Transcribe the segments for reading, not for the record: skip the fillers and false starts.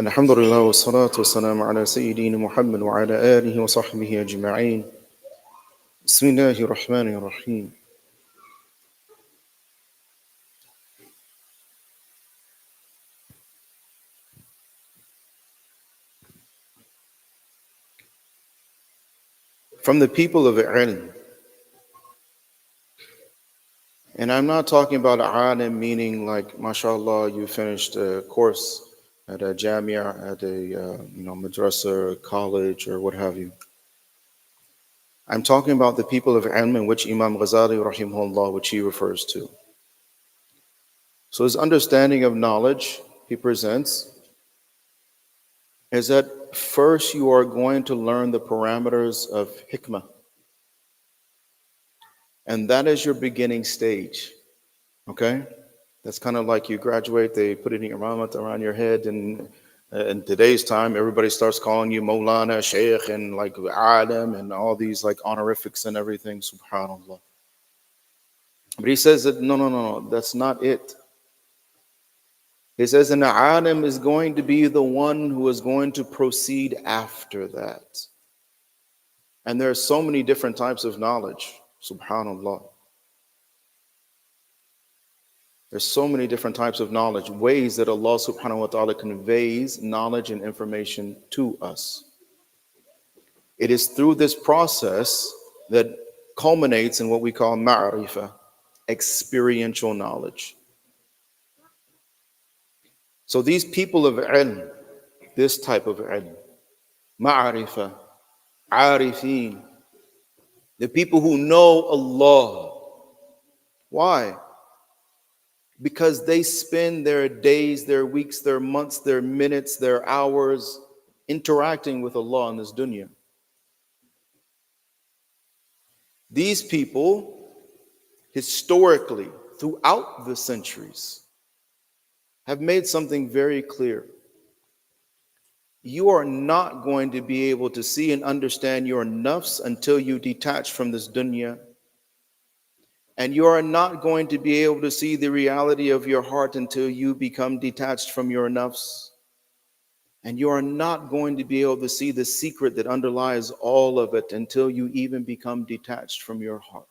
Alhamdulillah wa salatu wa salam ala Sayyidina Muhammad wa ala alihi wa sahbihi ajma'een. Bismillahir Rahmanir Rahim. From the people of ilm, and I'm not talking about alim meaning like, mashallah, you finished a course at a jamia, at a madrasa, college, or what have you. I'm talking about the people of ilm in which Imam Ghazali rahimahullah, which he refers to. So his understanding of knowledge he presents is that first you are going to learn the parameters of hikmah. And that is your beginning stage. Okay? That's kind of like you graduate, they put it in your imamah around your head, and in today's time, everybody starts calling you Maulana, Shaykh, and like Alim, and all these like honorifics and everything, subhanAllah. But he says that no, that's not it. He says an Alim is going to be the one who is going to proceed after that. And there are so many different types of knowledge, subhanAllah. There's so many different types of knowledge, ways that Allah subhanahu wa ta'ala conveys knowledge and information to us. It is through this process that culminates in what we call ma'rifah, experiential knowledge. So these people of ilm, this type of ilm, ma'rifah, arifin, the people who know Allah. Why? Because they spend their days, their weeks, their months, their minutes, their hours interacting with Allah in this dunya. These people, historically, throughout the centuries, have made something very clear. You are not going to be able to see and understand your nafs until you detach from this dunya. And you are not going to be able to see the reality of your heart until you become detached from your nafs. And you are not going to be able to see the secret that underlies all of it until you even become detached from your heart.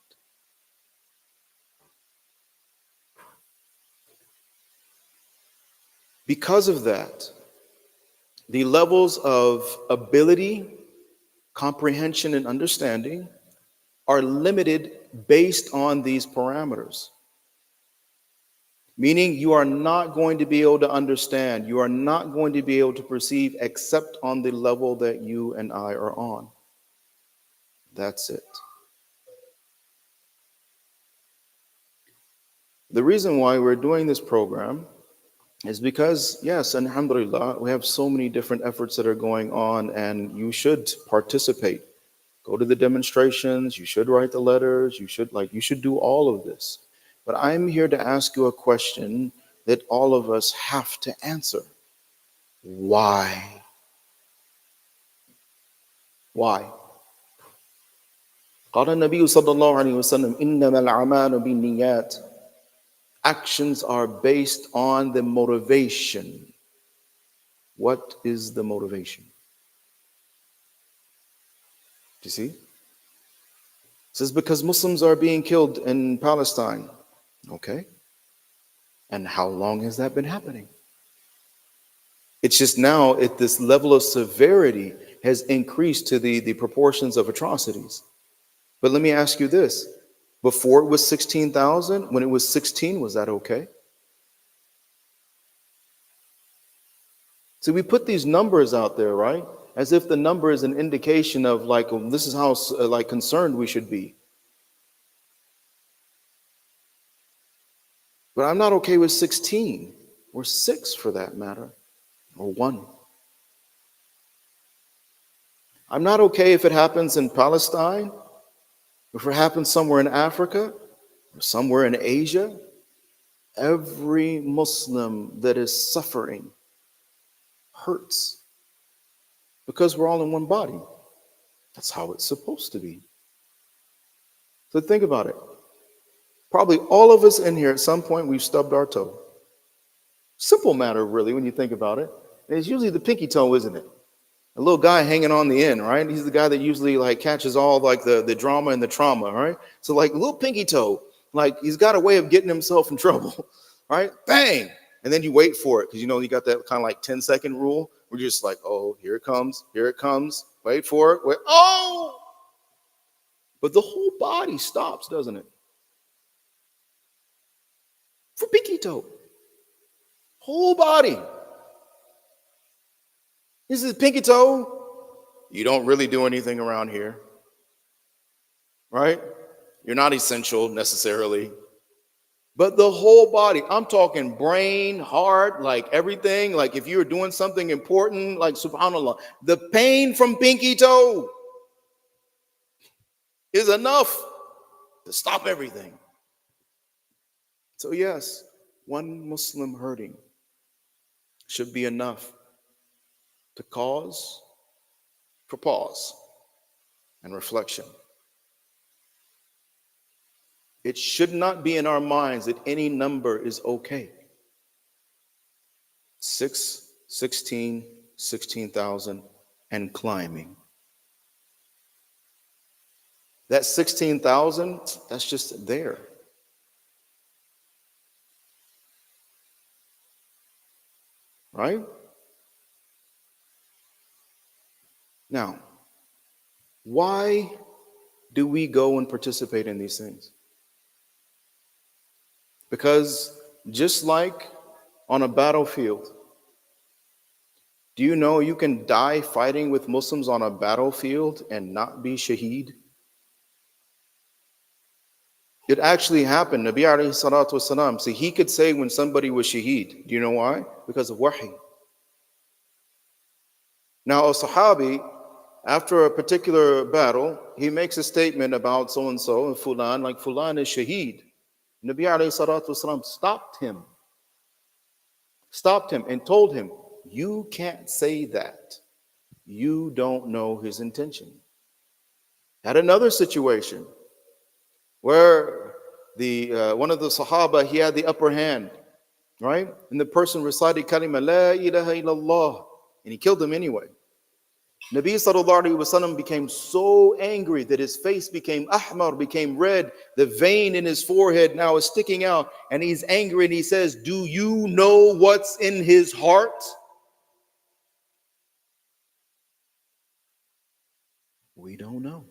Because of that, the levels of ability, comprehension, and understanding are limited based on these parameters. Meaning you are not going to be able to understand, you are not going to be able to perceive except on the level that you and I are on. That's it. The reason why we're doing this program is because, yes, alhamdulillah, we have so many different efforts that are going on, and you should participate. Go to the demonstrations, you should write the letters, you should do all of this. But I'm here to ask you a question that all of us have to answer. Why? Why? قال النبي صلى الله عليه وسلم إنما الأعمال بالنيات. Actions are based on the motivation. What is the motivation? Do you see? It says because Muslims are being killed in Palestine. Okay. And how long has that been happening? It's just now at this level of severity has increased to the proportions of atrocities. But let me ask you this. Before it was 16,000, when it was 16, was that okay? So we put these numbers out there, right? As if the number is an indication of like, well, this is how concerned we should be. But I'm not okay with 16 or 6 for that matter, or 1. I'm not okay if it happens in Palestine, if it happens somewhere in Africa, or somewhere in Asia. Every Muslim that is suffering hurts because we're all in one body. That's how it's supposed to be. So think about it. Probably all of us in here at some point we've stubbed our toe. Simple matter, really, when you think about it. And it's usually the pinky toe, isn't it? A little guy hanging on the end, right? He's the guy that usually like catches all like the drama and the trauma, right? So like little pinky toe, like he's got a way of getting himself in trouble, right? Bang! And then you wait for it because you know you got that kind of like 10-second rule. We're just like, oh, here it comes, here it comes. Wait for it. Wait. Oh! But the whole body stops, doesn't it? For pinky toe. Whole body. This is pinky toe. You don't really do anything around here, right? You're not essential necessarily. But the whole body, I'm talking brain, heart, like everything. Like if you're doing something important, like subhanAllah, the pain from pinky toe is enough to stop everything. So yes, one Muslim hurting should be enough to cause for pause and reflection. It should not be in our minds that any number is okay. 6, 16, 16,000, and climbing. That 16,000, that's just there. Right? Now, why do we go and participate in these things? Because just like on a battlefield, do you know you can die fighting with Muslims on a battlefield and not be shaheed? It actually happened. Nabi alayhi salatu wasalam, see, he could say when somebody was shaheed. Do you know why? Because of wahi. Now, a sahabi, after a particular battle, he makes a statement about so-and-so, and fulan, like fulan is shaheed. Nabi alayhi salatu wasalam stopped him and told him, you can't say that. You don't know his intention. Had another situation where the one of the Sahaba, he had the upper hand, right? And the person recited kalima la ilaha illallah, and he killed him anyway. Nabi sallallahu alaihi wasallam became so angry that his face became ahmar, became red. The vein in his forehead now is sticking out, and he's angry and he says, do you know what's in his heart? We don't know.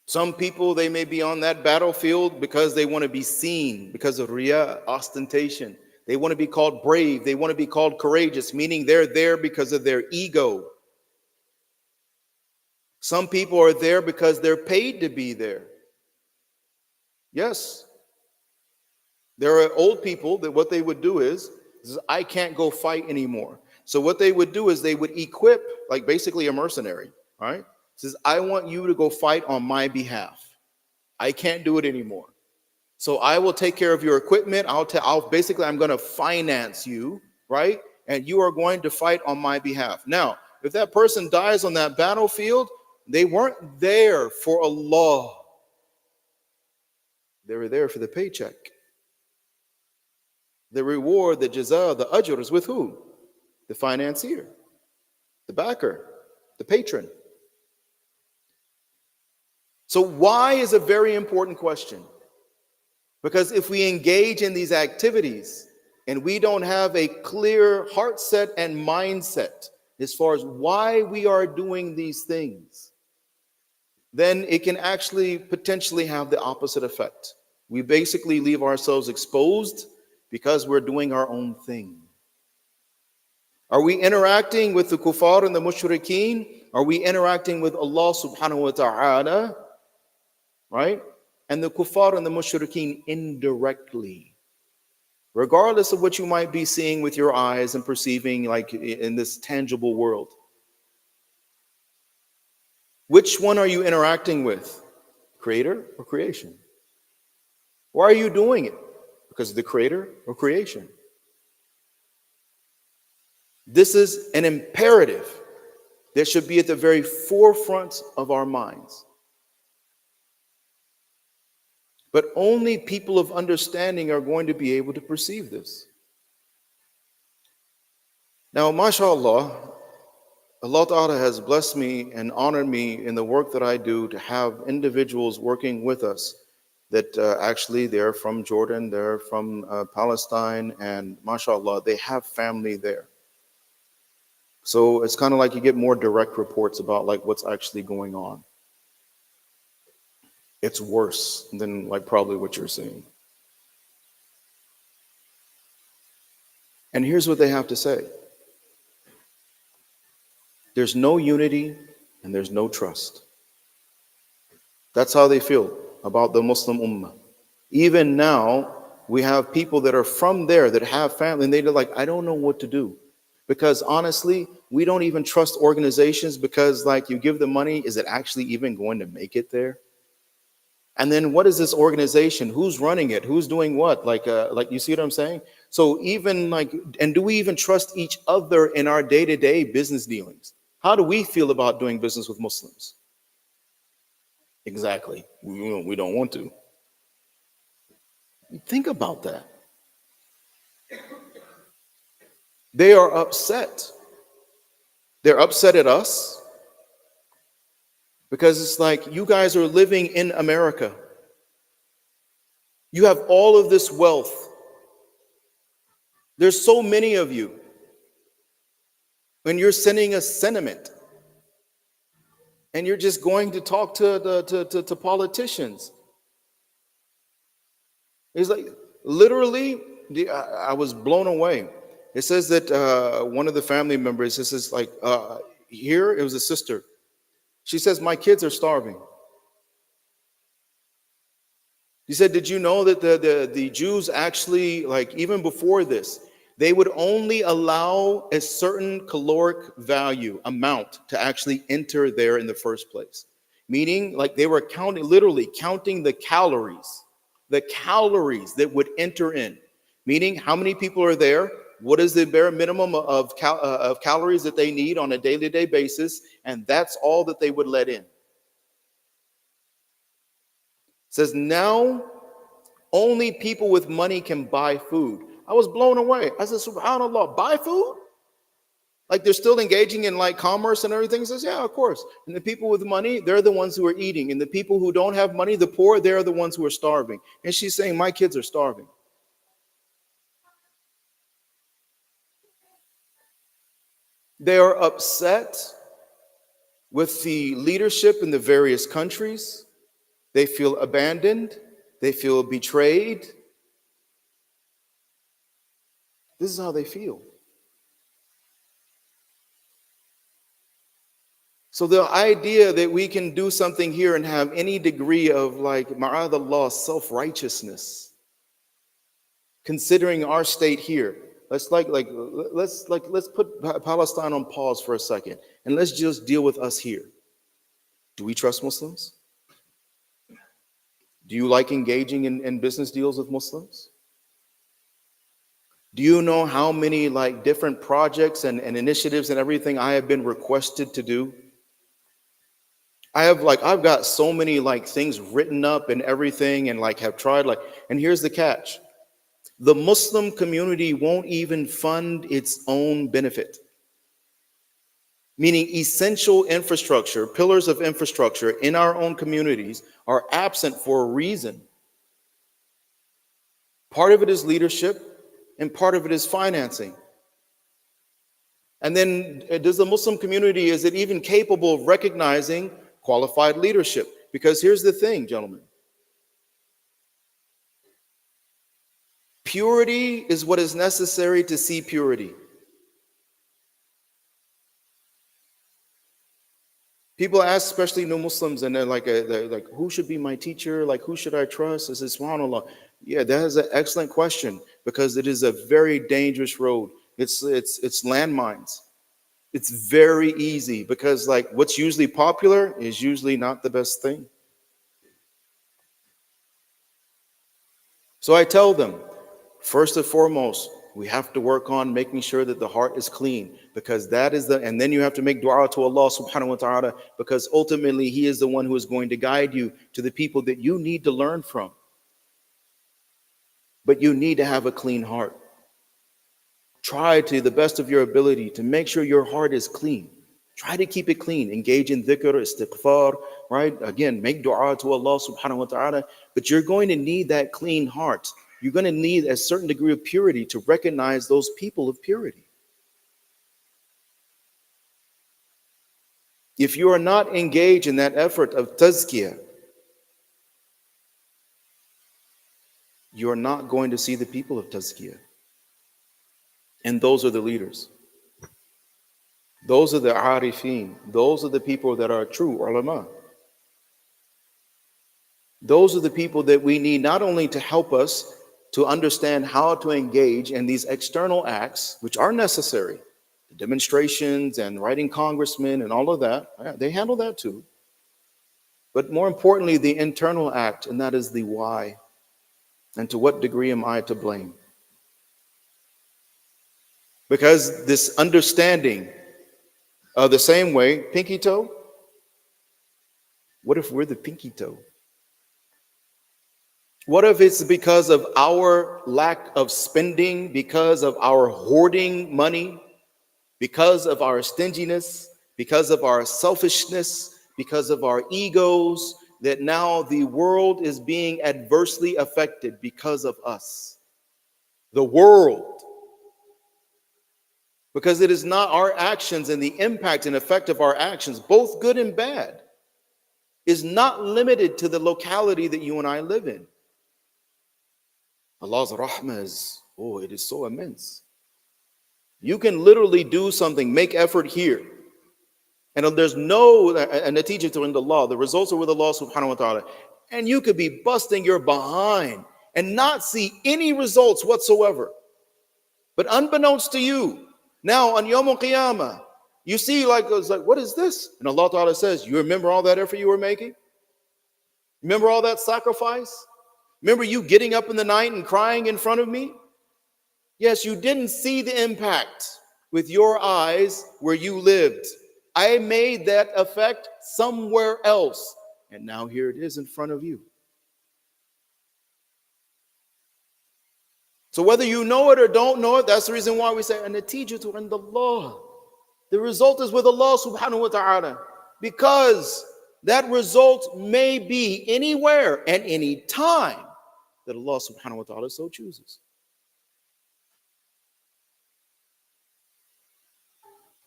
Some people, they may be on that battlefield because they want to be seen, because of riyah, ostentation. They want to be called brave. They want to be called courageous, meaning they're there because of their ego. Some people are there because they're paid to be there. Yes. There are old people that what they would do is I can't go fight anymore. So what they would do is they would equip, like basically a mercenary, right? Says, I want you to go fight on my behalf. I can't do it anymore. So I will take care of your equipment. I'm going to finance you, right? And you are going to fight on my behalf. Now, if that person dies on that battlefield, they weren't there for Allah. They were there for the paycheck. The reward, the jaza, the ajr is with who? The financier, the backer, the patron. So why is a very important question. Because if we engage in these activities and we don't have a clear heart set and mindset as far as why we are doing these things, then it can actually potentially have the opposite effect. We basically leave ourselves exposed because we're doing our own thing. Are we interacting with the kuffar and the mushrikeen? Are we interacting with Allah subhanahu wa ta'ala? Right? And the kuffar and the mushrikeen indirectly. Regardless of what you might be seeing with your eyes and perceiving like in this tangible world. Which one are you interacting with? Creator or creation? Why are you doing it? Because of the creator or creation? This is an imperative that should be at the very forefront of our minds. But only people of understanding are going to be able to perceive this. Now, mashallah, Allah Ta'ala has blessed me and honored me in the work that I do to have individuals working with us that actually they're from Jordan, they're from Palestine, and mashallah, they have family there. So it's kind of like you get more direct reports about like what's actually going on. It's worse than like probably what you're seeing. And here's what they have to say. There's no unity and there's no trust. That's how they feel about the Muslim Ummah. Even now, we have people that are from there that have family, and they're like, I don't know what to do. Because honestly, we don't even trust organizations because, like, you give them money, is it actually even going to make it there? And then what is this organization? Who's running it? Who's doing what? Like you see what I'm saying? So even like, and do we even trust each other in our day-to-day business dealings? How do we feel about doing business with Muslims? Exactly. We don't want to. Think about that. They are upset. They're upset at us because it's like you guys are living in America. You have all of this wealth. There's so many of you. And you're sending us sentiment. And you're just going to talk to politicians. It's like literally, I was blown away. It says that one of the family members, this is like here, it was a sister. She says, my kids are starving. He said, did you know that the Jews actually, like even before this, they would only allow a certain caloric value amount to actually enter there in the first place? Meaning, like they were counting, literally counting the calories that would enter in. Meaning, how many people are there? What is the bare minimum of calories that they need on a day-to-day basis? And that's all that they would let in. It says now only people with money can buy food. I was blown away. I said, subhanAllah, buy food? Like they're still engaging in like commerce and everything. He says, yeah, of course. And the people with money, they're the ones who are eating. And the people who don't have money, the poor, they're the ones who are starving. And she's saying, my kids are starving. They are upset with the leadership in the various countries. They feel abandoned. They feel betrayed. This is how they feel. So the idea that we can do something here and have any degree of like ma'adallah, self-righteousness, considering our state here, let's put Palestine on pause for a second and let's just deal with us here. Do we trust Muslims? Do you like engaging in business deals with Muslims? Do you know how many like different projects and initiatives and everything I have been requested to do? I've got so many like things written up and everything and like have tried and here's the catch. The Muslim community won't even fund its own benefit. Meaning essential infrastructure, pillars of infrastructure in our own communities are absent for a reason. Part of it is leadership and part of it is financing. And then does the Muslim community, is it even capable of recognizing qualified leadership? Because here's the thing, gentlemen. Purity is what is necessary to see purity. People ask, especially new Muslims, and they're like, who should be my teacher? Like, who should I trust? I say, subhanAllah. Yeah, that is an excellent question because it is a very dangerous road. It's landmines. It's very easy because like what's usually popular is usually not the best thing. So I tell them, first and foremost, we have to work on making sure that the heart is clean because that is and then you have to make dua to Allah subhanahu wa ta'ala because ultimately He is the one who is going to guide you to the people that you need to learn from. But you need to have a clean heart. Try to the best of your ability to make sure your heart is clean. Try to keep it clean. Engage in dhikr, istighfar, right? Again, make dua to Allah subhanahu wa ta'ala. But you're going to need that clean heart. You're going to need a certain degree of purity to recognize those people of purity. If you are not engaged in that effort of tazkiyah, you're not going to see the people of tazkiyah. And those are the leaders. Those are the arifin. Those are the people that are true ulama. Those are the people that we need not only to help us to understand how to engage in these external acts, which are necessary, the demonstrations and writing congressmen and all of that, they handle that too. But more importantly, the internal act, and that is the why. And to what degree am I to blame? Because this understanding of the same way, pinky toe, what if we're the pinky toe? What if it's because of our lack of spending, because of our hoarding money, because of our stinginess, because of our selfishness, because of our egos, that now the world is being adversely affected because of us? The world. Because it is not our actions and the impact and effect of our actions, both good and bad, is not limited to the locality that you and I live in. Allah's rahmah is, it is so immense. You can literally do something, make effort here. And there's no natija to in Allah. The results are with Allah subhanahu wa ta'ala. And you could be busting your behind and not see any results whatsoever. But unbeknownst to you, now on Yawm al-Qiyamah, you see it's like, what is this? And Allah ta'ala says, you remember all that effort you were making? Remember all that sacrifice? Remember you getting up in the night and crying in front of me? Yes, you didn't see the impact with your eyes where you lived. I made that effect somewhere else. And now here it is in front of you. So whether you know it or don't know it, that's the reason why we say, an-natijatu indallah. The result is with Allah subhanahu wa ta'ala. Because that result may be anywhere and any time that Allah subhanahu wa ta'ala so chooses.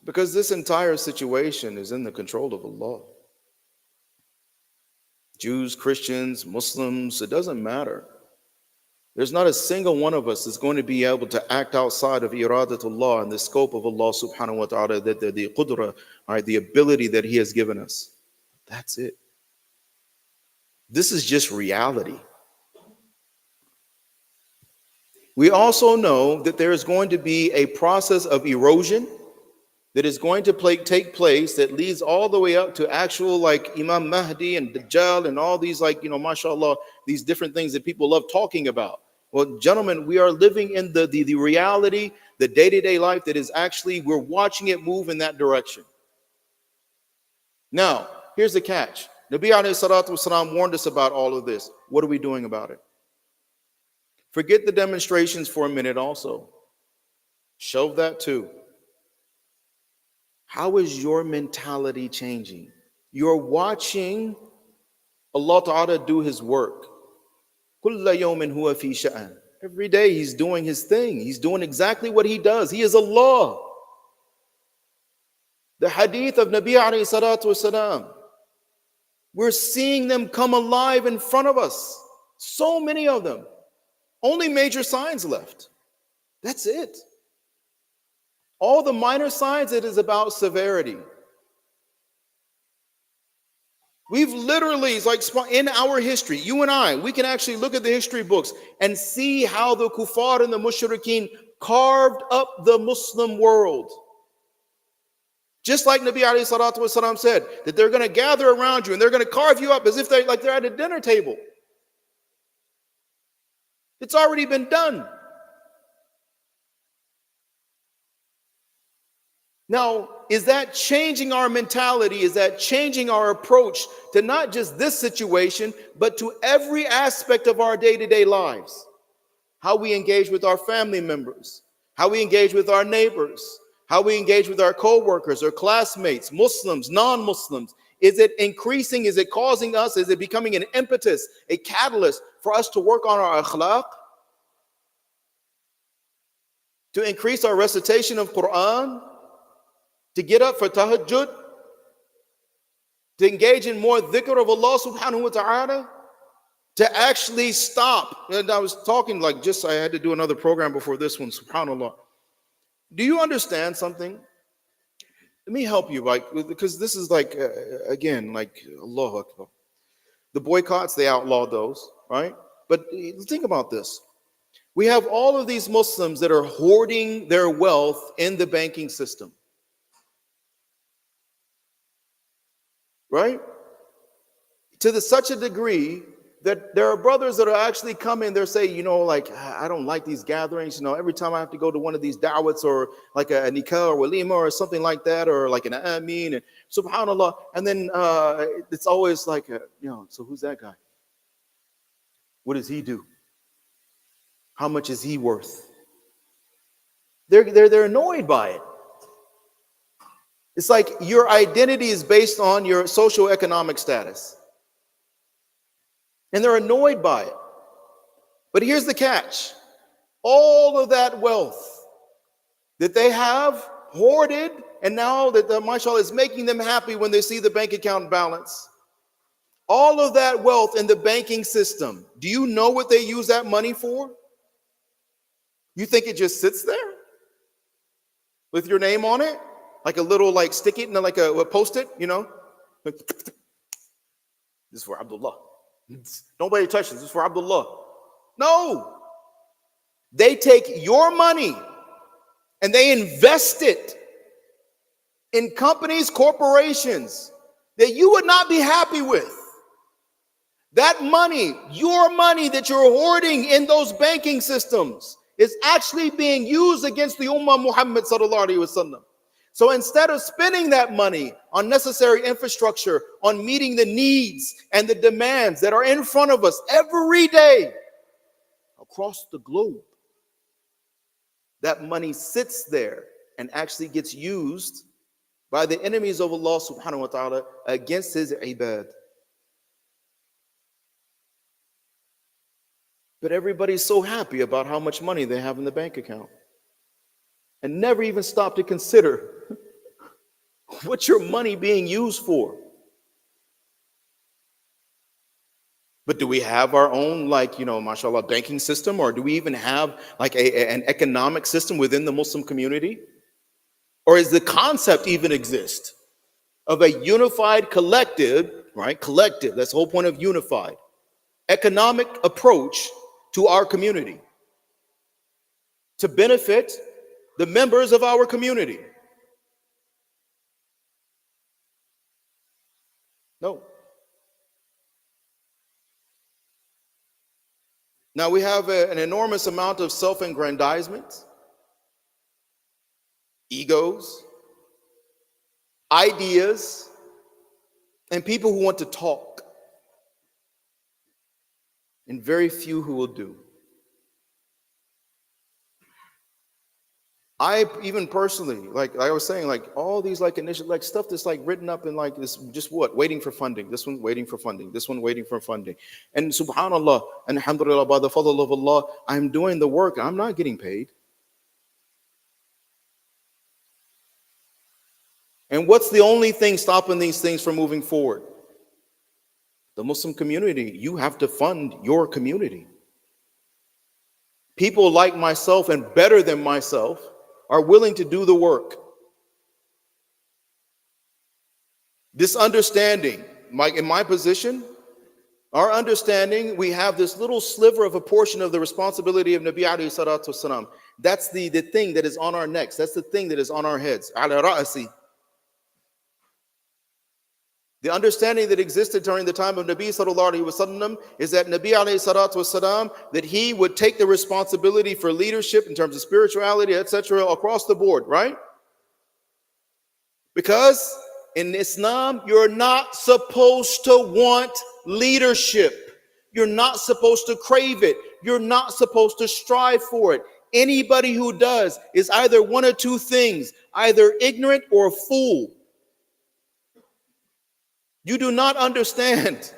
Because this entire situation is in the control of Allah. Jews, Christians, Muslims, it doesn't matter. There's not a single one of us that's going to be able to act outside of iradatullah and the scope of Allah subhanahu wa ta'ala, that the qudra, right, the ability that He has given us. That's it. This is just reality. We also know that there is going to be a process of erosion that is going to take place that leads all the way up to actual Imam Mahdi and Dajjal and all these mashallah, these different things that people love talking about. Well, gentlemen, we are living in the reality, the day-to-day life that is actually, we're watching it move in that direction. Now, here's the catch. Nabi alayhi salatu wasalam warned us about all of this. What are we doing about it? Forget the demonstrations for a minute also. Shelve that too. How is your mentality changing? You're watching Allah Ta'ala do His work. Kulla yawmin huwa fi sha'an. Every day He's doing His thing. He's doing exactly what He does. He is Allah. The hadith of Nabi alayhi salatu wasalam, we're seeing them come alive in front of us. So many of them. Only major signs left. That's it. All the minor signs, it is about severity. We've literally, it's like in our history, you and I, we can actually look at the history books and see how the kuffar and the mushrikeen carved up the Muslim world. Just like Nabi alayhi salatu wasalam said, that they're going to gather around you and they're going to carve you up as if they're at a dinner table. It's already been done. Now, is that changing our mentality? Is that changing our approach to not just this situation, but to every aspect of our day-to-day lives? How we engage with our family members, how we engage with our neighbors, how we engage with our co-workers or classmates, Muslims, non-Muslims. Is it increasing? Is it causing us? Is it becoming an impetus, a catalyst for us to work on our akhlaq? To increase our recitation of Quran? To get up for tahajjud? To engage in more dhikr of Allah subhanahu wa ta'ala? To actually stop. And I was talking I had to do another program before this one, subhanAllah. Do you understand something? Let me help you, because this is again, Allahu Akbar. The boycotts, they outlawed those, right? But think about this. We have all of these Muslims that are hoarding their wealth in the banking system. Right? To such a degree that there are brothers that are actually coming, they're saying, I don't like these gatherings. Every time I have to go to one of these da'wats or like a nikah or walima or something like that, or like an ameen, and subhanAllah. And then it's always so who's that guy? What does he do? How much is he worth? They're annoyed by it. It's like your identity is based on your socioeconomic status. And they're annoyed by it. But here's the catch. All of that wealth that they have hoarded, and now that the mashallah is making them happy when they see the bank account balance. All of that wealth in the banking system. Do you know what they use that money for? You think it just sits there with your name on it? Like a little stick it in like a post-it, This is for Abdullah. Nobody touches this. This is for Abdullah. No. They take your money and they invest it in companies, corporations that you would not be happy with. That money, your money that you're hoarding in those banking systems, is actually being used against the Ummah Muhammad sallallahu alaihi wasallam. So instead of spending that money on necessary infrastructure, on meeting the needs and the demands that are in front of us every day across the globe, that money sits there and actually gets used by the enemies of Allah subhanahu wa ta'ala against his ibad. But everybody's so happy about how much money they have in the bank account and never even stop to consider what's your money being used for. But do we have our own, mashallah, banking system? Or do we even have an economic system within the Muslim community? Or is the concept even exist of a unified collective, right? Collective, that's the whole point of unified. Economic approach to our community to benefit the members of our community. No. Now we have an enormous amount of self-aggrandizement, egos, ideas, and people who want to talk, and very few who will do. I even personally, like I was saying, all these initial stuff that's written up in this, just waiting for funding. This one waiting for funding. This one waiting for funding. And subhanallah, and alhamdulillah, by the fadl of Allah, I'm doing the work. I'm not getting paid. And what's the only thing stopping these things from moving forward? The Muslim community. You have to fund your community. People like myself and better than myself are willing to do the work. This understanding, in my position, our understanding, we have this little sliver of a portion of the responsibility of Nabi alayhi salatu wasalam. That's the thing that is on our necks. That's the thing that is on our heads. Ala ra'asi. The understanding that existed during the time of Nabi sallallahu alaihi wasallam is that Nabi alayhi salatu wasalam, that he would take the responsibility for leadership in terms of spirituality, etc., across the board, right? Because in Islam, you're not supposed to want leadership. You're not supposed to crave it. You're not supposed to strive for it. Anybody who does is either one of two things, either ignorant or a fool. You do not understand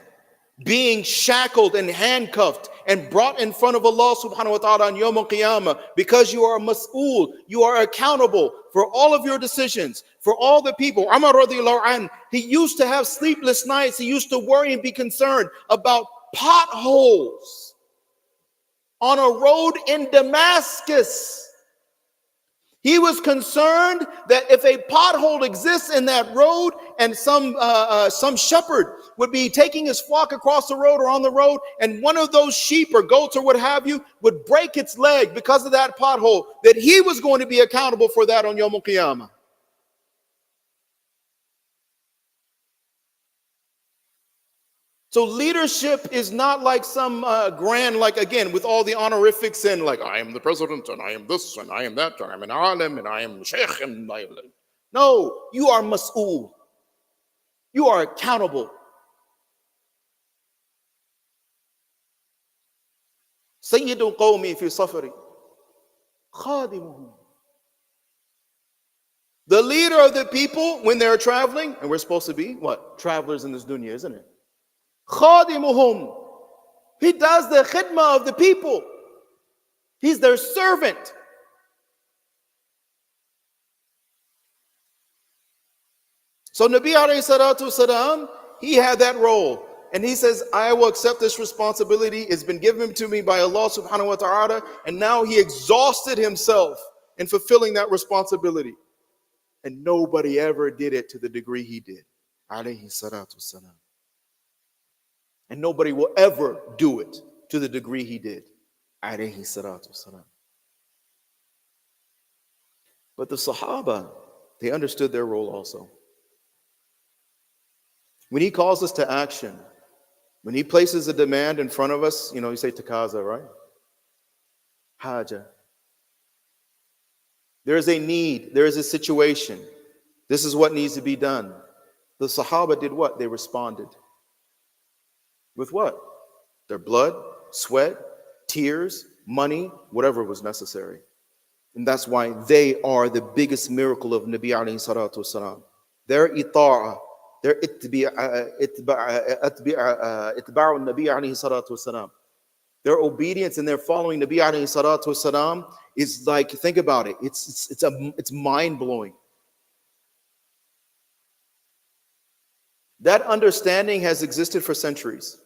being shackled and handcuffed and brought in front of Allah subhanahu wa ta'ala on Yawm al-Qiyamah because you are mas'ul, you are accountable for all of your decisions, for all the people. Umar radiallahu anh, he used to have sleepless nights, he used to worry and be concerned about potholes on a road in Damascus. He was concerned that if a pothole exists in that road and some shepherd would be taking his flock across the road or on the road, and one of those sheep or goats or what have you would break its leg because of that pothole, that he was going to be accountable for that on Yawm al-Qiyamah. So leadership is not like some grand, like again, with all the honorifics and like, I am the president and I am this and I am that and I'm an alim and I am sheikh and I am... No, you are mas'ul. You are accountable. Sayyidul qawmi fi safari. Khadimuhum. The leader of the people when they're traveling, and we're supposed to be, what? Travelers in this dunya, isn't it? Khadimuhum. He does the khidmah of the people. He's their servant. So Nabi alayhi salatu salam, he had that role. And he says, I will accept this responsibility. It's been given to me by Allah subhanahu wa ta'ala. And now he exhausted himself in fulfilling that responsibility. And nobody ever did it to the degree he did. Alayhi salatu salam. And nobody will ever do it to the degree he did. Alayhi salatu salam. But the Sahaba, they understood their role also. When he calls us to action, when he places a demand in front of us, you say takaza, right? Haja. There is a need, there is a situation. This is what needs to be done. The Sahaba did what? They responded. With what? Their blood, sweat, tears, money, whatever was necessary. And that's why they are the biggest miracle of Nabi alayhi salatu wasalam. Their ita'ah, their itba'u Nabi alayhi salatu wasalam. Their obedience and their following Nabi alayhi salatu wasalam is like, think about it, it's mind-blowing. That understanding has existed for centuries.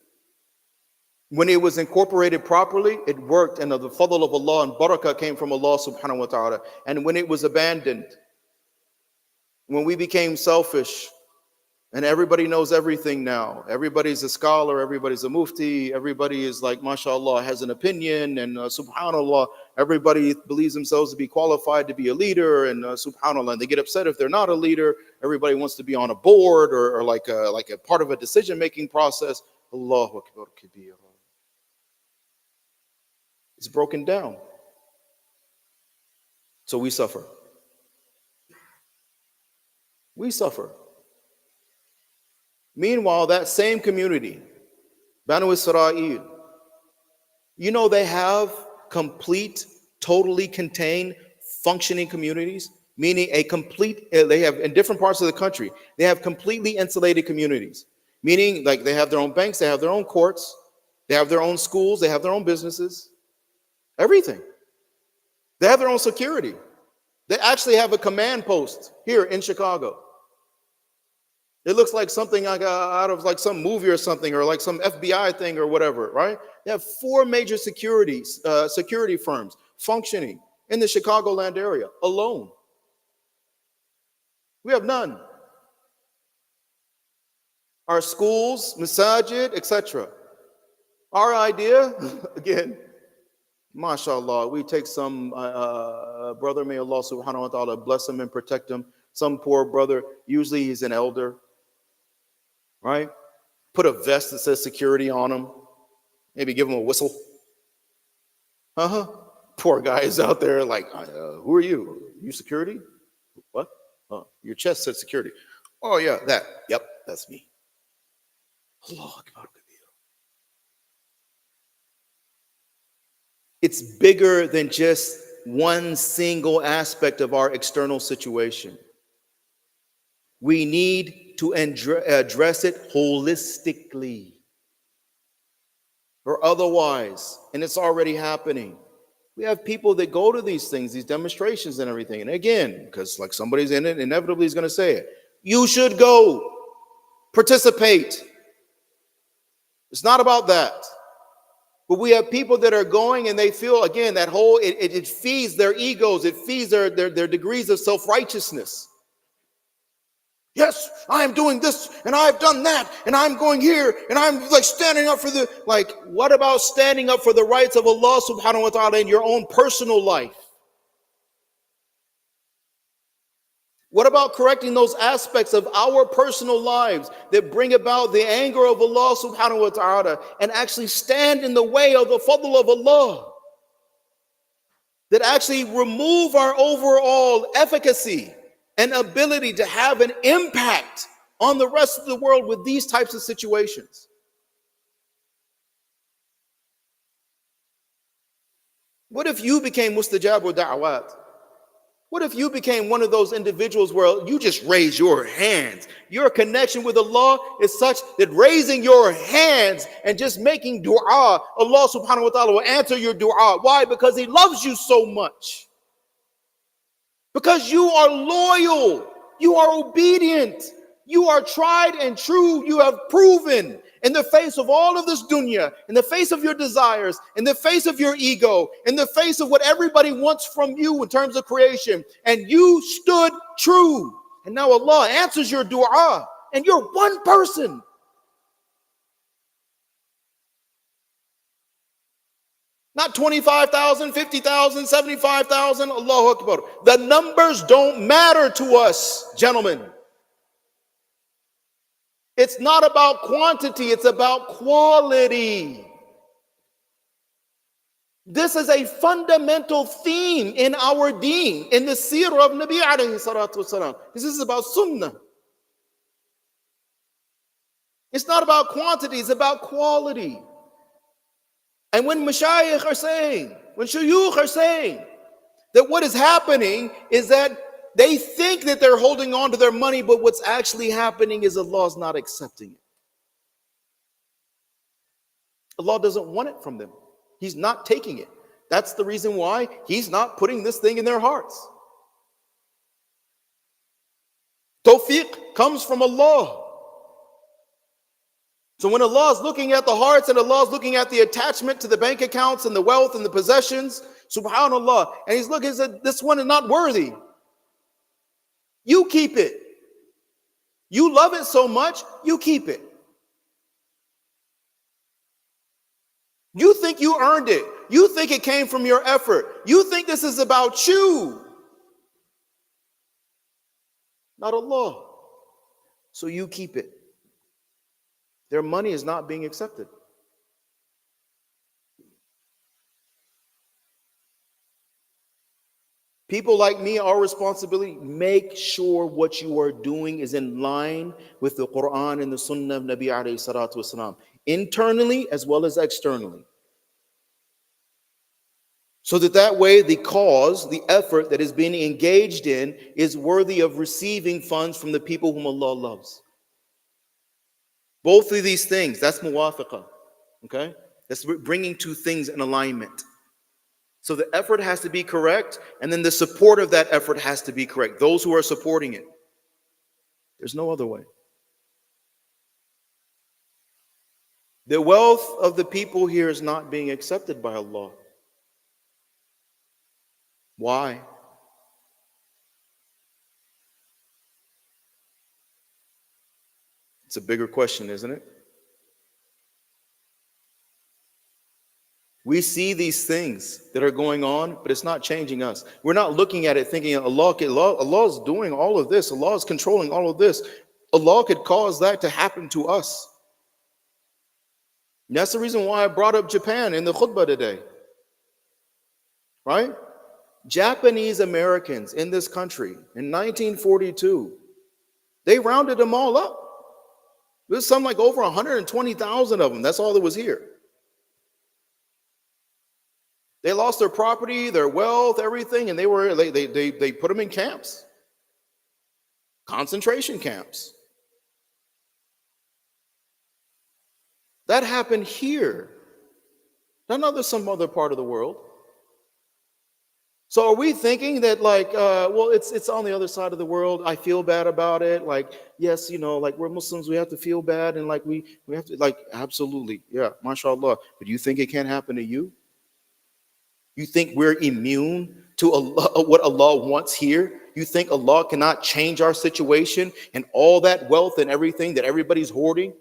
When it was incorporated properly, it worked, and the fadl of Allah and barakah came from Allah subhanahu wa ta'ala. And when it was abandoned, when we became selfish, and everybody knows everything now, everybody's a scholar, everybody's a mufti, everybody is like, mashallah, has an opinion, and subhanallah, everybody believes themselves to be qualified to be a leader, and subhanallah, and they get upset if they're not a leader. Everybody wants to be on a board or like a part of a decision-making process. Allahu Akbar kabira. It's broken down. So we suffer. We suffer. Meanwhile, that same community, Banu Israel, they have complete, totally contained, functioning communities, meaning they have in different parts of the country, they have completely insulated communities, meaning like they have their own banks, they have their own courts, they have their own schools, they have their own businesses, everything. They have their own security. They actually have a command post here in Chicago. It looks like something like out of like some movie or something, or like some FBI thing or whatever, right? They have 4 major security firms functioning in the Chicagoland area alone. We have none. Our schools, masajid, etc. Our idea, again, mashallah, we take some brother, may Allah subhanahu wa ta'ala bless him and protect him. Some poor brother, usually he's an elder, right? Put a vest that says security on him. Maybe give him a whistle. Poor guy is out there like, who are you? You security? What? Your chest said security. Oh yeah, that. Yep, that's me. Allah Akbar. It's bigger than just one single aspect of our external situation. We need to address it holistically, or otherwise, and it's already happening. We have people that go to these things, these demonstrations and everything. And again, because like somebody's in it, inevitably is going to say it. You should go, participate. It's not about that. But we have people that are going and they feel, again, that whole, it feeds their egos. It feeds their degrees of self-righteousness. Yes, I am doing this and I've done that and I'm going here and I'm like standing up for the, like, what about standing up for the rights of Allah subhanahu wa ta'ala in your own personal life? What about correcting those aspects of our personal lives that bring about the anger of Allah subhanahu wa ta'ala and actually stand in the way of the fadl of Allah? That actually remove our overall efficacy and ability to have an impact on the rest of the world with these types of situations. What if you became mustajabu da'awat? What if you became one of those individuals where you just raise your hands? Your connection with Allah is such that raising your hands and just making dua, Allah subhanahu wa ta'ala will answer your dua. Why? Because He loves you so much. Because you are loyal, you are obedient, you are tried and true, you have proven in the face of all of this dunya, in the face of your desires, in the face of your ego, in the face of what everybody wants from you in terms of creation, and you stood true. And now Allah answers your dua, and you're one person. Not 25,000, 50,000, 75,000, Allahu Akbar. The numbers don't matter to us, gentlemen. It's not about quantity, it's about quality. This is a fundamental theme in our deen, in the seerah of Nabi alayhi salatu wasalam. This is about Sunnah. It's not about quantity, it's about quality. And when mashayikh are saying, when shuyukh are saying that what is happening is that they think that they're holding on to their money, but what's actually happening is Allah's not accepting it. Allah doesn't want it from them. He's not taking it. That's the reason why He's not putting this thing in their hearts. Tawfiq comes from Allah. So when Allah is looking at the hearts and Allah is looking at the attachment to the bank accounts and the wealth and the possessions, subhanallah, and He's looking and said, this one is not worthy. You keep it. You love it so much, you keep it. You think you earned it. You think it came from your effort. You think this is about you. Not Allah. So you keep it. Their money is not being accepted. People like me, our responsibility, make sure what you are doing is in line with the Quran and the Sunnah of Nabi alayhi salatu wasalam, internally as well as externally. So that way the cause, the effort that is being engaged in is worthy of receiving funds from the people whom Allah loves. Both of these things, that's muwafiqah, okay? That's bringing two things in alignment. So the effort has to be correct, and then the support of that effort has to be correct. Those who are supporting it. There's no other way. The wealth of the people here is not being accepted by Allah. Why? It's a bigger question, isn't it? We see these things that are going on, but it's not changing us. We're not looking at it thinking Allah is doing all of this. Allah is controlling all of this. Allah could cause that to happen to us. And that's the reason why I brought up Japan in the khutbah today. Right? Japanese Americans in this country in 1942, they rounded them all up. There's some like over 120,000 of them. That's all that was here. They lost their property, their wealth, everything, and they put them in camps, concentration camps. That happened here, not some other part of the world. So are we thinking that well, it's on the other side of the world, I feel bad about it? Like, yes, like we're Muslims, we have to feel bad, and like we have to, like, absolutely, yeah, mashallah. But you think it can't happen to you? You think we're immune to Allah, what Allah wants here? You think Allah cannot change our situation and all that wealth and everything that everybody's hoarding?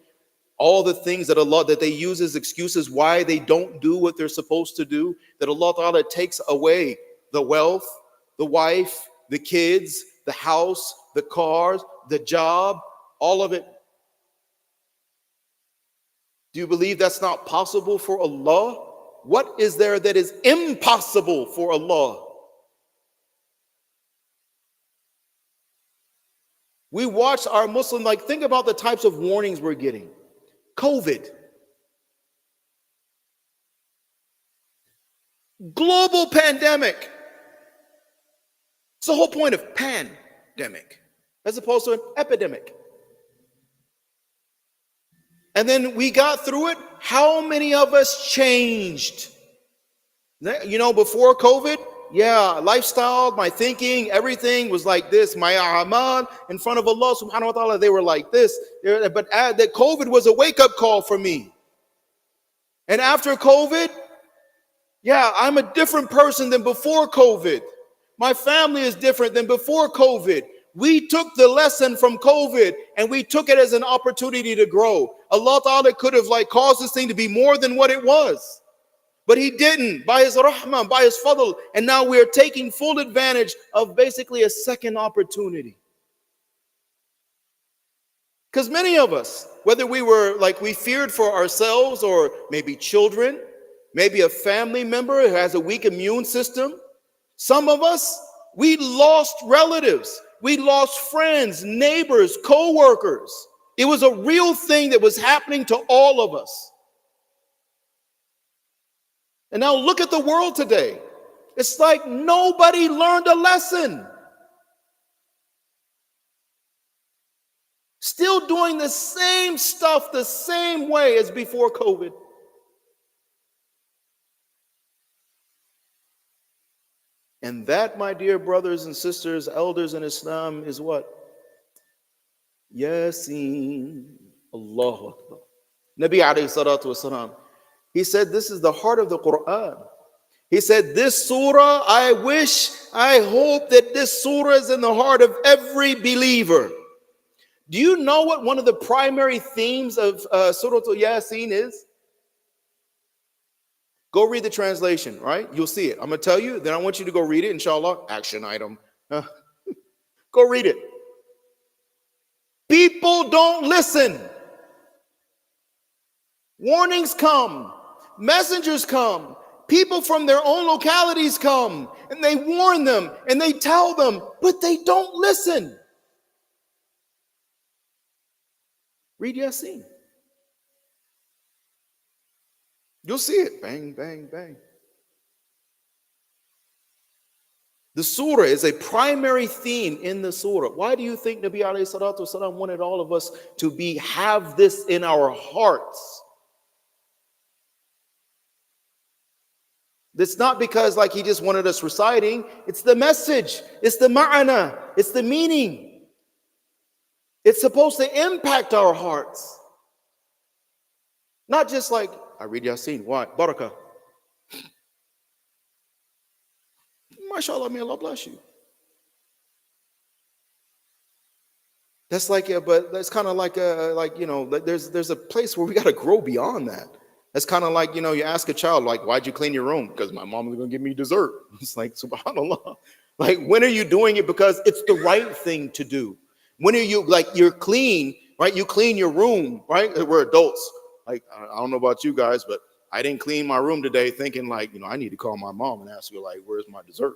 All the things that Allah, that they use as excuses why they don't do what they're supposed to do, that Allah Ta'ala takes away the wealth, the wife, the kids, the house, the cars, the job, all of it. Do you believe that's not possible for Allah? What is there that is impossible for Allah? We watch our Muslim, think about the types of warnings we're getting. COVID. Global pandemic. It's the whole point of pandemic, as opposed to an epidemic. And then we got through it. How many of us changed? Before COVID, lifestyle, my thinking, everything was like this. My amal in front of Allah subhanahu wa ta'ala, they were like this. But that COVID was a wake-up call for me. And after COVID, I'm a different person than before COVID. My family is different than before COVID. We took the lesson from COVID and we took it as an opportunity to grow. Allah Ta'ala could have caused this thing to be more than what it was. But He didn't, by His rahmah, by His fadl. And now we are taking full advantage of basically a second opportunity. Because many of us, whether we were we feared for ourselves, or maybe children, maybe a family member who has a weak immune system. Some of us, we lost relatives. We lost friends, neighbors, co-workers. It was a real thing that was happening to all of us. And now look at the world today. It's like nobody learned a lesson. Still doing the same stuff the same way as before COVID. And that, my dear brothers and sisters, elders in Islam, is what? Yasin. Allahu Akbar. Nabi alayhi salatu wasalam, he said this is the heart of the Quran. He said this surah, I hope that this surah is in the heart of every believer. Do you know what one of the primary themes of Surah Yasin is? Go read the translation, right? You'll see it. I'm going to tell you, then I want you to go read it, inshallah. Action item. Go read it. People don't listen. Warnings come. Messengers come. People from their own localities come. And they warn them. And they tell them. But they don't listen. Read Yasin. You'll see it. Bang, bang, bang. The surah is a primary theme in the surah. Why do you think Nabi alayhi salatu wasalam wanted all of us to have this in our hearts? It's not because he just wanted us reciting. It's the message. It's the ma'ana. It's the meaning. It's supposed to impact our hearts. Not just I read Yasin. Why? Barakah. MashaAllah, may Allah bless you. That's but that's kind of there's a place where we got to grow beyond that. That's kind of you ask a child, why'd you clean your room? Because my mom was going to give me dessert. It's subhanAllah. When are you doing it because it's the right thing to do? When are you, you're clean, right? You clean your room, right? We're adults. I don't know about you guys, but I didn't clean my room today thinking I need to call my mom and ask her where's my dessert?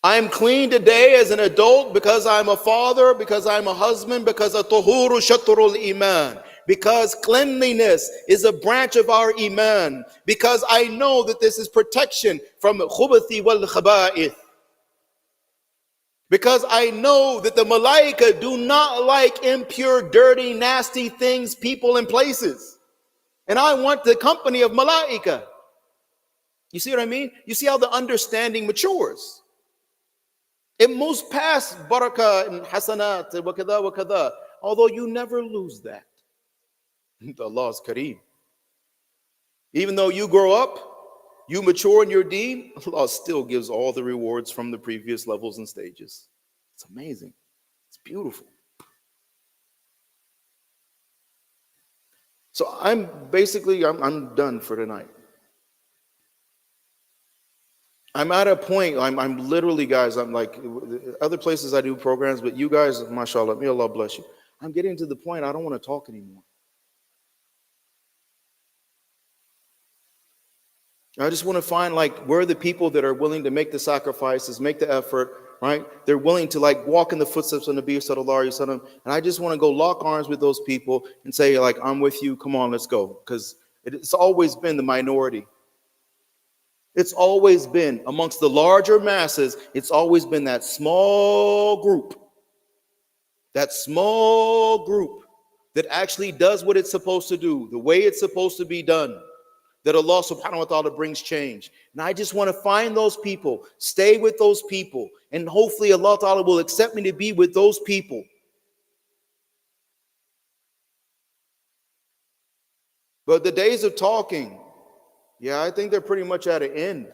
I'm clean today as an adult because I'm a father, because I'm a husband, because at-tuhuru shatrul iman. because cleanliness is a branch of our iman, because I know that this is protection from khubathi wal khaba'ith, because I know that the malaika do not like impure, dirty, nasty things, people, and places. And I want the company of malaika. You see what I mean? You see how the understanding matures. It moves past barakah and hasanat wa kada wa kada, although you never lose that. Allah is Kareem. Even though you grow up, you mature in your deen, Allah still gives all the rewards from the previous levels and stages. It's amazing. It's beautiful. So I'm done for tonight. I'm at a point, I'm literally, guys, I'm like, other places I do programs, but you guys, mashallah, may Allah bless you. I'm getting to the point I don't want to talk anymore. I just want to find like where the people that are willing to make the sacrifices, make the effort, right? They're willing to like walk in the footsteps of Nabi sallallahu alaihi wasallam. And I just want to go lock arms with those people and say like, I'm with you. Come on, let's go. Because it's always been the minority. It's always been amongst the larger masses. It's always been that small group that actually does what it's supposed to do, the way it's supposed to be done, that Allah subhanahu wa ta'ala brings change. And I just want to find those people, stay with those people, and hopefully Allah ta'ala will accept me to be with those people. But the days of talking, yeah, I think they're pretty much at an end.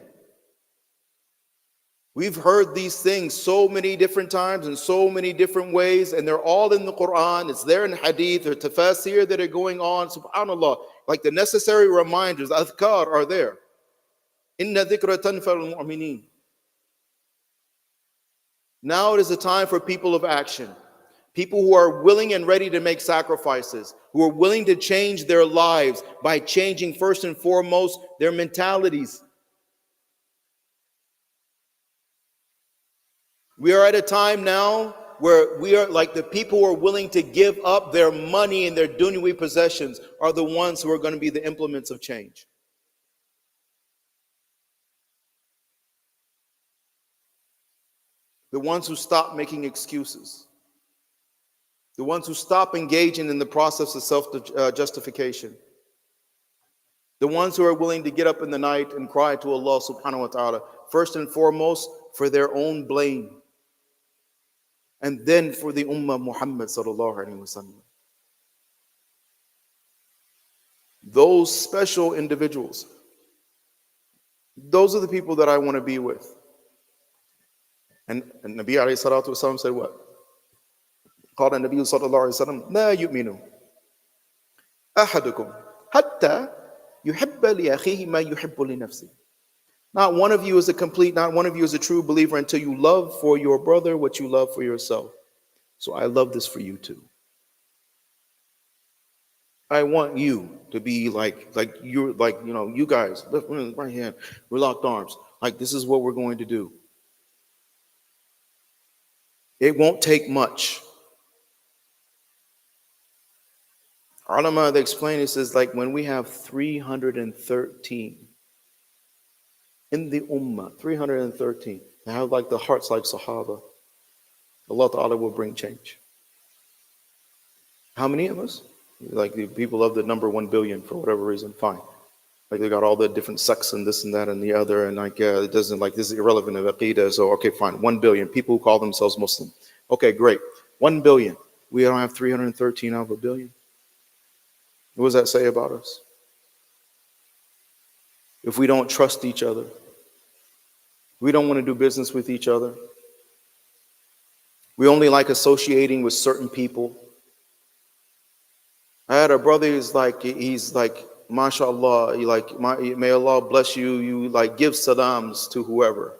We've heard these things so many different times in so many different ways, and they're all in the Quran. It's there in hadith or tafasir that are going on. Subhanallah, like the necessary reminders, adhkar are there. Inna dhikra tanfa'ul mu'mineen. Now it is a time for people of action. People who are willing and ready to make sacrifices, who are willing to change their lives by changing first and foremost their mentalities. We are at a time now where we are like the people who are willing to give up their money and their dunyawi possessions are the ones who are going to be the implements of change. The ones who stop making excuses. The ones who stop engaging in the process of self-justification. The ones who are willing to get up in the night and cry to Allah subhanahu wa ta'ala, first and foremost for their own blame. And then for the Ummah Muhammad sallallahu alaihi wasallam. Those special individuals, those are the people that I want to be with. And Nabi alayhi salatu wasallam said what? قال النبي صلى الله عليه وسلم لا يؤمن أحدكم حتى يحب لأخيه ما يحب لنفسه. Not one of you is a true believer until you love for your brother what you love for yourself. So I love this for you too. I want you to be like you're like, you know, you guys, lift right hand, we're locked arms. Like this is what we're going to do. It won't take much. Ulama, they explain, it says like when we have 313 in the ummah, 313, they have like the hearts like Sahaba, Allah Ta'ala will bring change. How many of us? Like the people love the number 1 billion for whatever reason, fine. Like they got all the different sects and this and that and the other, and like it doesn't, like this is irrelevant of Aqidah, so okay, fine, 1 billion people who call themselves Muslim. Okay, great, 1 billion. We don't have 313 out of a billion. What does that say about us? If we don't trust each other, we don't want to do business with each other, we only like associating with certain people. I had a brother he's like, mashallah, may Allah bless you, you like give salams to whoever.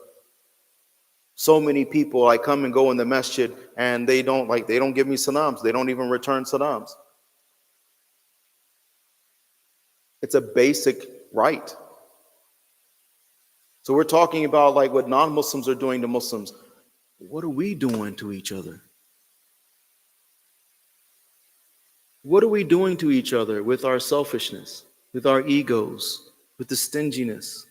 So many people, I come and go in the masjid and they don't give me salams, they don't even return salams. It's a basic right. So we're talking about like what non-Muslims are doing to Muslims. What are we doing to each other? What are we doing to each other with our selfishness, with our egos, with the stinginess?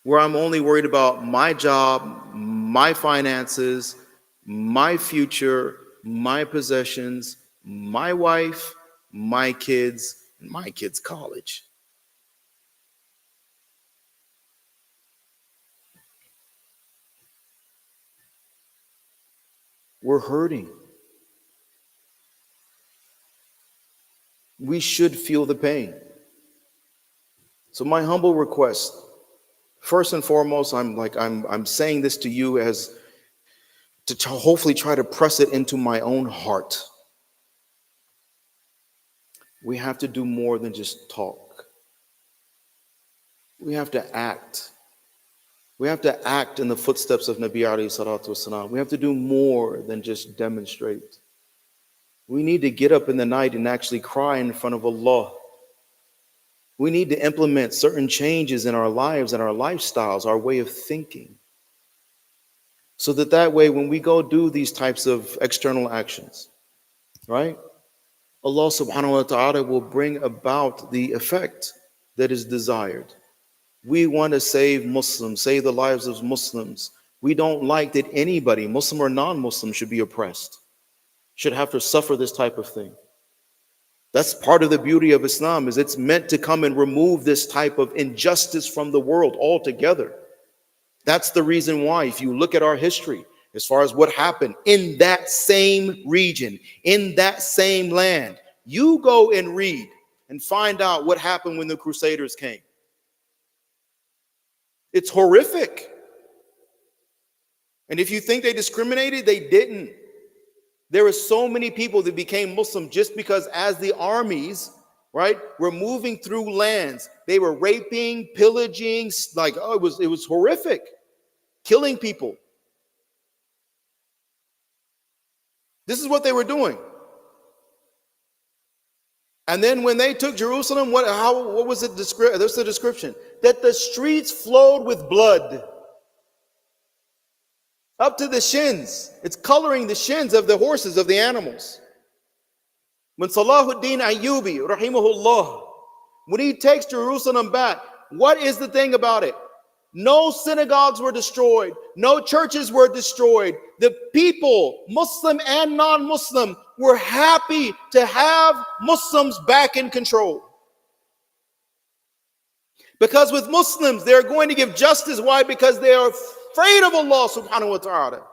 Where I'm only worried about my job, my finances, my future, my possessions, my wife, my kids, and my kids' college. We're hurting. We should feel the pain. So my humble request, first and foremost, I'm saying this to you as to hopefully try to press it into my own heart. We have to do more than just talk. We have to act. We have to act in the footsteps of Nabi alayhi salatu wasalam. We have to do more than just demonstrate. We need to get up in the night and actually cry in front of Allah. We need to implement certain changes in our lives and our lifestyles, our way of thinking. So that way, when we go do these types of external actions, right? Allah subhanahu wa ta'ala will bring about the effect that is desired. We want to save Muslims, save the lives of Muslims. We don't like that anybody, Muslim or non-Muslim, should be oppressed, should have to suffer this type of thing. That's part of the beauty of Islam, is it's meant to come and remove this type of injustice from the world altogether. That's the reason why, if you look at our history, as far as what happened in that same region, in that same land, you go and read and find out what happened when the Crusaders came. It's horrific. And if you think they discriminated, they didn't. There were so many people that became Muslim just because as the armies, right, were moving through lands, they were raping, pillaging, it was horrific, killing people. This is what they were doing. And then when they took Jerusalem, what was it? This is the description, that the streets flowed with blood up to the shins. It's coloring the shins of the horses, of the animals. When Salahuddin Ayyubi, rahimahullah, when he takes Jerusalem back, what is the thing about it? No synagogues were destroyed. No churches were destroyed. The people, Muslim and non-Muslim, were happy to have Muslims back in control. Because with Muslims, they're going to give justice. Why? Because they are afraid of Allah subhanahu wa ta'ala.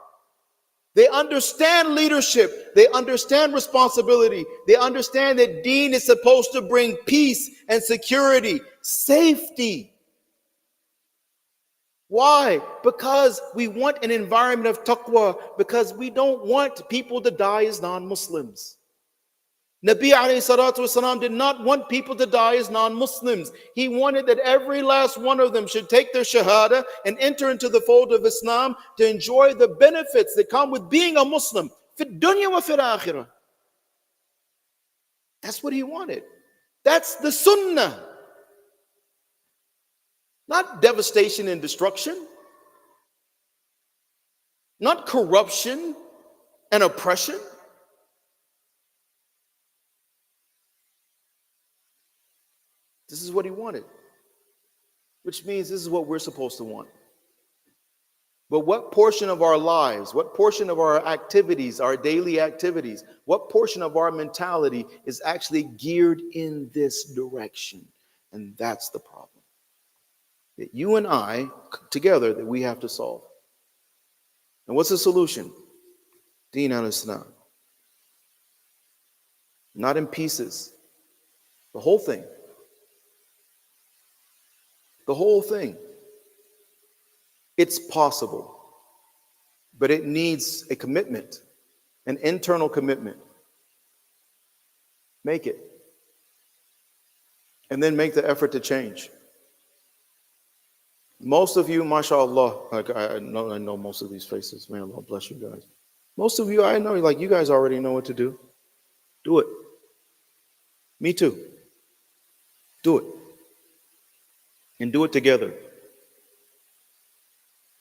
They understand leadership. They understand responsibility. They understand that deen is supposed to bring peace and security, safety. Why? Because we want an environment of taqwa, because we don't want people to die as non-Muslims. Nabi alayhi salatu wasalam did not want people to die as non-Muslims. He wanted that every last one of them should take their shahada and enter into the fold of Islam to enjoy the benefits that come with being a Muslim. Fid dunya wa fil akhirah. That's what he wanted. That's the Sunnah. Not devastation and destruction. Not corruption and oppression. This is what he wanted. Which means this is what we're supposed to want. But what portion of our lives, what portion of our activities, our daily activities, what portion of our mentality is actually geared in this direction? And that's the problem that you and I together that we have to solve. And what's the solution? Deen al-Islam. Not in pieces. The whole thing. The whole thing. It's possible, but it needs a commitment, an internal commitment. Make it. And then make the effort to change. Most of you, mashallah, like I know most of these faces. May Allah bless you guys. Most of you, I know, like you guys already know what to do. Do it. Me too. Do it. And do it together.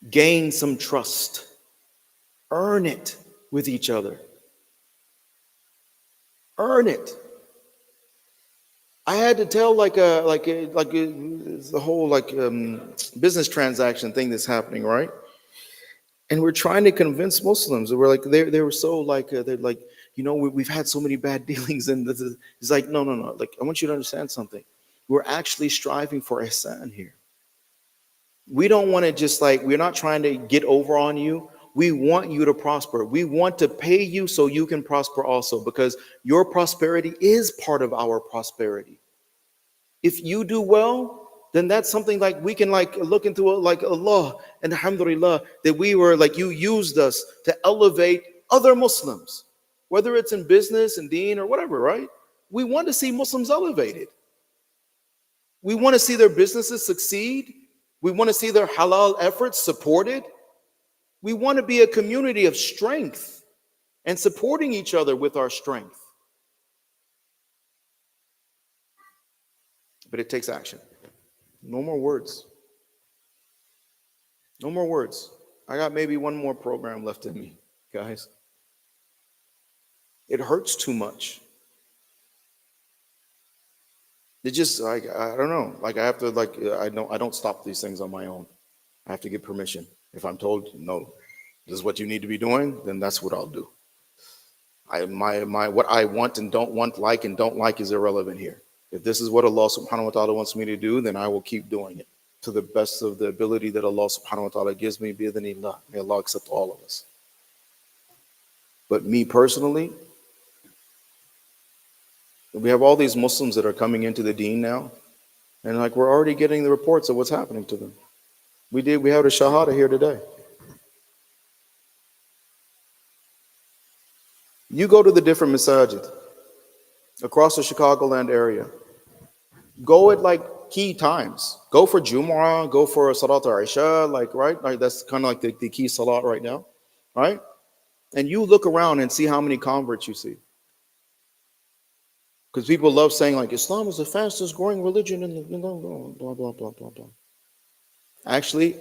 Gain some trust. Earn it with each other. Earn it. I had to tell the whole business transaction thing that's happening, right? And we're trying to convince Muslims. We're like they were so they're like, we've had so many bad dealings, and it's like, no, no, no. Like, I want you to understand something. We're actually striving for ihsan here. We don't want to just we're not trying to get over on you. We want you to prosper. We want to pay you so you can prosper also, because your prosperity is part of our prosperity. If you do well, then that's something like we can look into it, like Allah and alhamdulillah that we were you used us to elevate other Muslims, whether it's in business and deen or whatever, right? We want to see Muslims elevated. We want to see their businesses succeed. We want to see their halal efforts supported. We want to be a community of strength and supporting each other with our strength. But it takes action. No more words. No more words. I got maybe one more program left in me, guys. It hurts too much. It just I don't know. I have to I don't stop these things on my own. I have to get permission. If I'm told no, this is what you need to be doing, then that's what I'll do. My what I want and don't want, like and don't like, is irrelevant here. If this is what Allah subhanahu wa ta'ala wants me to do, then I will keep doing it to the best of the ability that Allah subhanahu wa ta'ala gives me, bi-idhnillah. May Allah accept all of us. But me personally, we have all these Muslims that are coming into the deen now, and we're already getting the reports of what's happening to them. We had a shahada here today. You go to the different masajid across the Chicagoland area. Go at key times. Go for Jumu'ah, go for Salat al-Isha, right? That's kind of the key salat right now, right? And you look around and see how many converts you see. Because people love saying Islam is the fastest growing religion in the blah, blah, blah, blah, blah. Actually,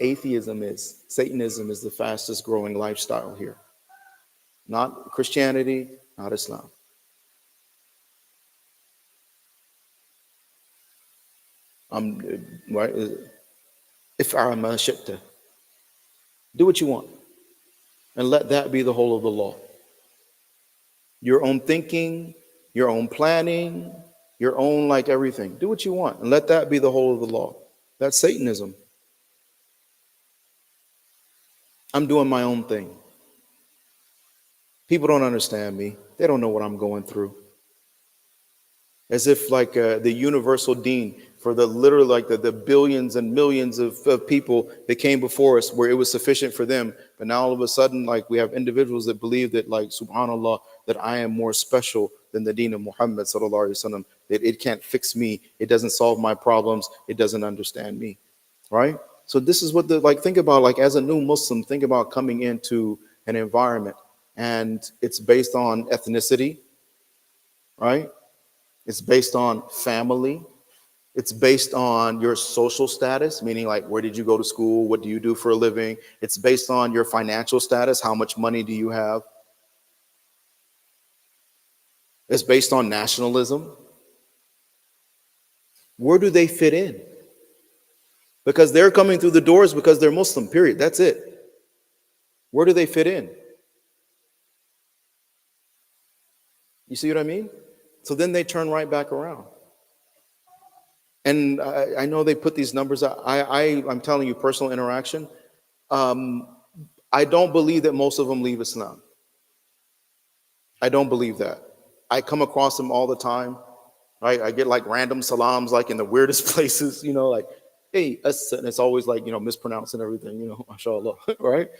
Satanism is the fastest growing lifestyle here. Not Christianity, not Islam. Right? If'al ma shi'ta. Do what you want. And let that be the whole of the law. Your own thinking, your own planning, your own everything. Do what you want and let that be the whole of the law. That's Satanism. I'm doing my own thing. People don't understand me. They don't know what I'm going through. As if the universal deen for the literal the billions and millions of people that came before us, where it was sufficient for them. But now all of a sudden we have individuals that believe that subhanallah, that I am more special than the deen of Muhammad sallallahu alaihi wasallam, that it can't fix me, it doesn't solve my problems, it doesn't understand me, right? So this is what think about as a new Muslim, think about coming into an environment and it's based on ethnicity, right? It's based on family. It's based on your social status, meaning where did you go to school? What do you do for a living? It's based on your financial status. How much money do you have? It's based on nationalism. Where do they fit in? Because they're coming through the doors because they're Muslim, period. That's it. Where do they fit in? You see what I mean? So then they turn right back around. And I know they put these numbers out. I'm telling you, personal interaction. I don't believe that most of them leave Islam. I don't believe that. I come across them all the time. Right? I get random salams in the weirdest places. Hey, and it's always mispronouncing everything. Mashallah, right?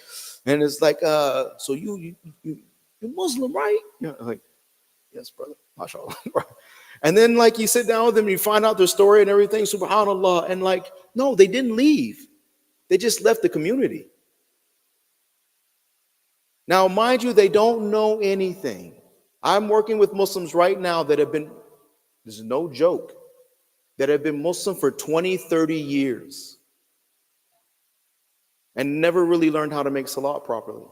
And it's so you Muslim, right? Yes, brother, mashallah. And then you sit down with them, you find out their story and everything, subhanallah, and no, they didn't leave. They just left the community. Now, mind you, they don't know anything. I'm working with Muslims right now that have been, this is no joke, that have been Muslim for 20, 30 years and never really learned how to make salat properly.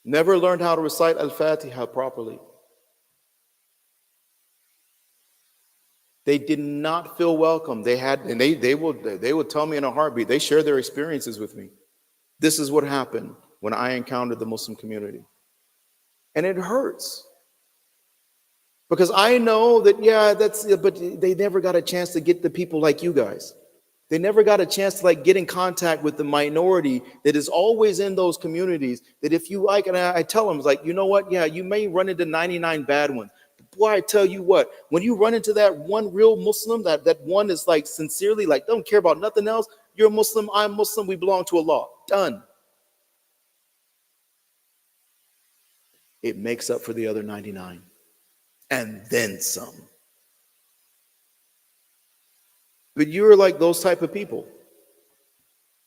Never learned how to recite Al-Fatiha properly. They did not feel welcome. They had, and they would tell me in a heartbeat. They share their experiences with me. This is what happened when I encountered the Muslim community, and it hurts because I know that but they never got a chance to get the people like you guys. They never got a chance to get in contact with the minority that is always in those communities. That if you like, and I tell them, it's like, you know what? Yeah, you may run into 99 bad ones. But boy, I tell you what, when you run into that one real Muslim, that one is sincerely don't care about nothing else. You're a Muslim, I'm Muslim, we belong to Allah. Done. It makes up for the other 99. And then some. But you're like those type of people.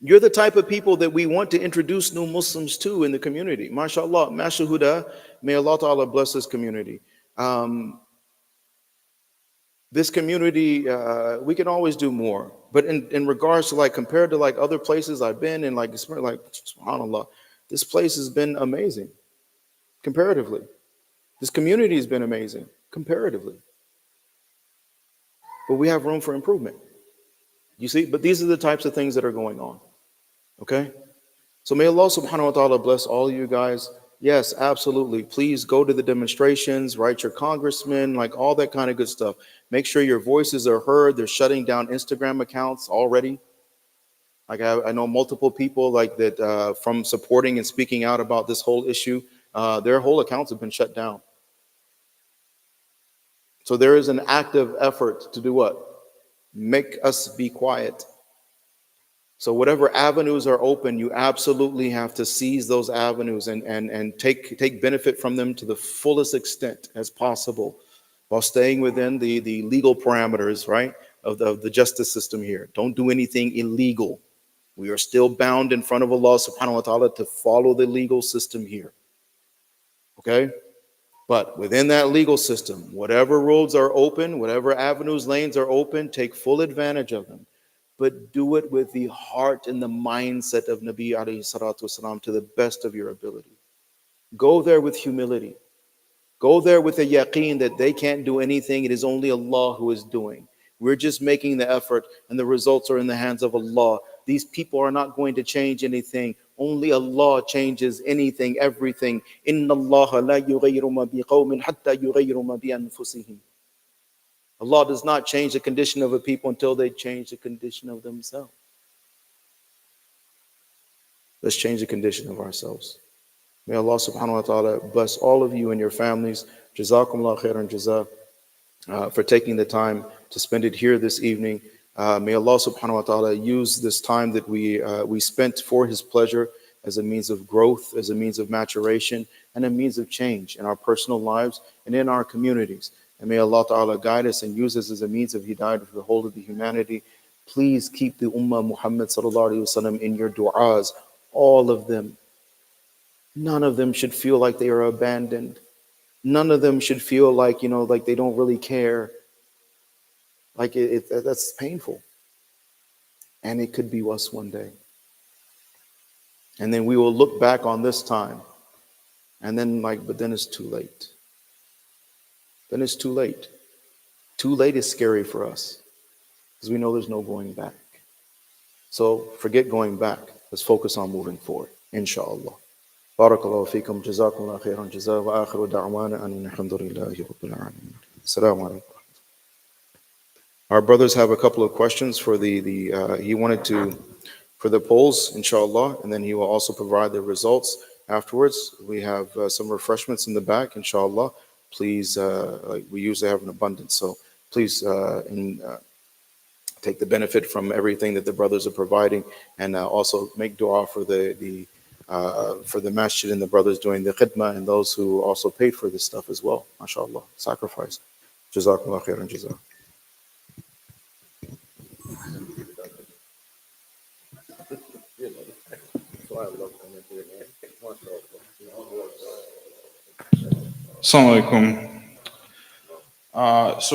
You're the type of people that we want to introduce new Muslims to in the community. MashaAllah, mashahuda, may Allah Ta'ala bless this community. This community, we can always do more. But in regards to compared to other places I've been in, subhanAllah, this place has been amazing, comparatively. This community has been amazing, comparatively. But we have room for improvement. You see, but these are the types of things that are going on. Okay? So may Allah subhanahu wa ta'ala bless all of you guys. Yes, absolutely. Please go to the demonstrations, write your congressman, all that kind of good stuff. Make sure your voices are heard. They're shutting down Instagram accounts already. I know multiple people that from supporting and speaking out about this whole issue, their whole accounts have been shut down. So there is an active effort to do what? Make us be quiet. So whatever avenues are open, you absolutely have to seize those avenues and take benefit from them to the fullest extent as possible, while staying within the legal parameters, right, of the justice system here. Don't do anything illegal. We are still bound in front of Allah subhanahu wa ta'ala to follow the legal system here. Okay? But within that legal system, whatever roads are open, whatever avenues, lanes are open, take full advantage of them. But do it with the heart and the mindset of Nabi alayhi salatu wasalam to the best of your ability. Go there with humility. Go there with a yaqeen that they can't do anything. It is only Allah who is doing. We're just making the effort, and the results are in the hands of Allah. These people are not going to change anything. Only Allah changes anything, everything. Inna Allah la yughayyiru ma biqawmin hatta yughayyiru ma bi anfusihim. Allah does not change the condition of a people until they change the condition of themselves. Let's change the condition of ourselves. May Allah subhanahu wa ta'ala bless all of you and your families. Jazakumullah khairan jaza for taking the time to spend it here this evening. May Allah subhanahu wa ta'ala use this time that we spent for His pleasure as a means of growth, as a means of maturation, and a means of change in our personal lives and in our communities. And may Allah Ta'ala guide us and use us as a means of hidayah for the whole of the humanity. Please keep the Ummah Muhammad Sallallahu Alaihi Wasallam in your du'as, all of them. None of them should feel like they are abandoned. None of them should feel like they don't really care. That's painful. And it could be us one day. And then we will look back on this time. And then but then it's too late. Then it's too late. Too late is scary for us because we know there's no going back. So forget going back. Let's focus on moving forward, inshallah. Barakallahu feekum, jazakumullah khairan jaza, wa akhiru da'wana an alhamdulillahi rabbil alamin. Assalamu alaikum. Our brothers have a couple of questions for he wanted to, for the polls, inshallah, and then he will also provide the results afterwards. We have some refreshments in the back, inshallah. Please, we usually have an abundance, so please take the benefit from everything that the brothers are providing, and also make dua for the masjid and the brothers doing the khidmah, and those who also paid for this stuff as well. MashaAllah, sacrifice. Jazakallah khairan jazak. Assalamu alaikum. So